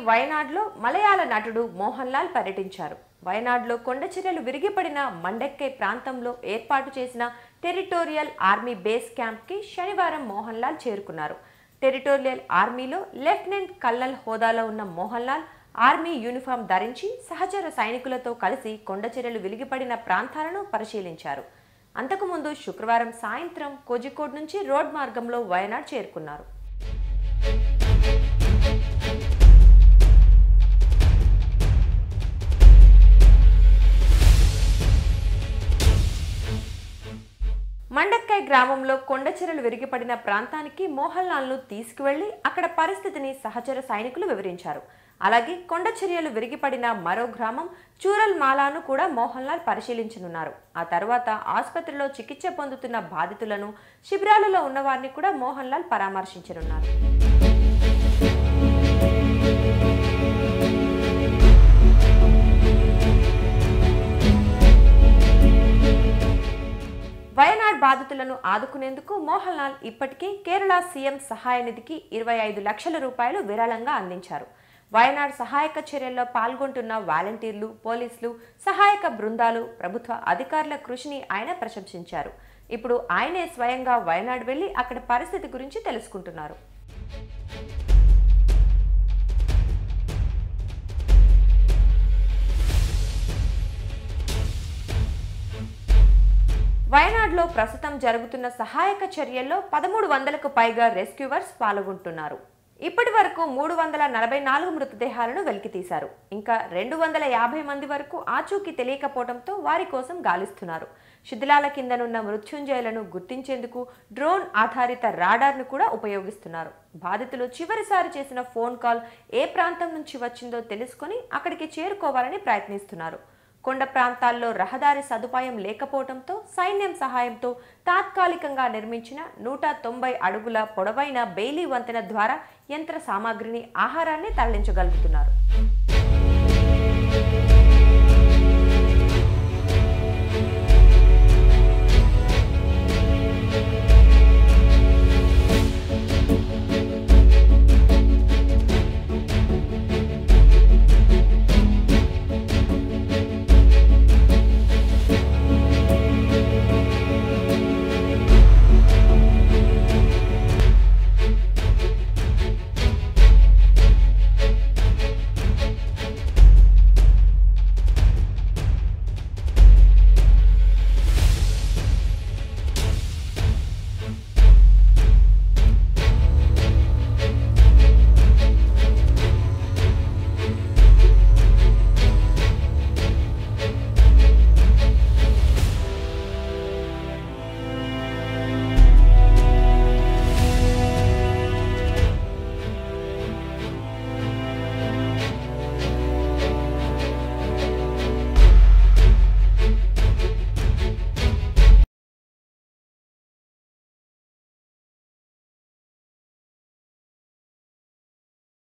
వయనాడ్లో మలయాళ నటుడు మోహన్ లాల్ పర్యటించారు. వయనాడ్లో కొండచర్యలు విరిగిపడిన మండక్కై ప్రాంతంలో ఏర్పాటు చేసిన టెరిటోరియల్ ఆర్మీ బేస్ క్యాంప్కి శనివారం మోహన్ లాల్ చేరుకున్నారు. టెరిటోరియల్ ఆర్మీలో లెఫ్టినెంట్ కల్నల్ హోదాలో ఉన్న మోహన్ లాల్ ఆర్మీ యూనిఫామ్ ధరించి సహచర సైనికులతో కలిసి కొండచర్యలు విరిగిపడిన ప్రాంతాలను పరిశీలించారు. అంతకుముందు శుక్రవారం సాయంత్రం కోజికోడ్ నుంచి రోడ్ మార్గంలో వయనాడ్ చేరుకున్నారు. మండక్కై గ్రామంలో కొండచర్యలు విరిగిపడిన ప్రాంతానికి మోహన్ లాల్ను తీసుకువెళ్లి అక్కడ పరిస్థితిని సహచర సైనికులు వివరించారు. అలాగే కొండచర్యలు విరిగిపడిన మరో గ్రామం చూరల్ మాలాను కూడా మోహన్ లాల్ పరిశీలించనున్నారు. ఆ తర్వాత ఆసుపత్రిలో చికిత్స పొందుతున్న బాధితులను, శిబిరాలలో ఉన్నవారిని కూడా మోహన్ లాల్ పరామర్శించనున్నారు. వయనాడ్ బాధితులను ఆదుకునేందుకు మోహన్ లాల్ ఇప్పటికే కేరళ సీఎం సహాయ నిధికి 25 లక్షల రూపాయలు విరాళంగా అందించారు. వయనాడ్ సహాయక చర్యల్లో పాల్గొంటున్న వాలంటీర్లు, పోలీసులు, సహాయక బృందాలు, ప్రభుత్వ అధికారుల కృషిని ఆయన ప్రశంసించారు. ఇప్పుడు ఆయనే స్వయంగా వయనాడ్ వెళ్లి అక్కడ పరిస్థితి గురించి తెలుసుకుంటున్నారు. వయనాడ్లో ప్రస్తుతం జరుగుతున్న సహాయక చర్యల్లో 1300కు పైగా రెస్క్యూవర్స్ పాల్గొంటున్నారు. ఇప్పటి వరకు 344 మృతదేహాలను వెలికితీశారు. ఇంకా 250 మంది వరకు ఆచూకీ తెలియకపోవడంతో వారి కోసం గాలిస్తున్నారు. శిథిలాల కిందనున్న మృత్యుంజయులను గుర్తించేందుకు డ్రోన్ ఆధారిత రాడార్ను కూడా ఉపయోగిస్తున్నారు. బాధితులు చివరిసారి చేసిన ఫోన్ కాల్ ఏ ప్రాంతం నుంచి వచ్చిందో తెలుసుకొని అక్కడికి చేరుకోవాలని ప్రయత్నిస్తున్నారు. కొండ ప్రాంతాల్లో రహదారి సదుపాయం లేకపోవడంతో సైన్యం సహాయంతో తాత్కాలికంగా నిర్మించిన 190 అడుగుల పొడవైన బెయిలీ వంతెన ద్వారా యంత్ర సామాగ్రిని, ఆహారాన్ని తరలించగలుగుతున్నారు.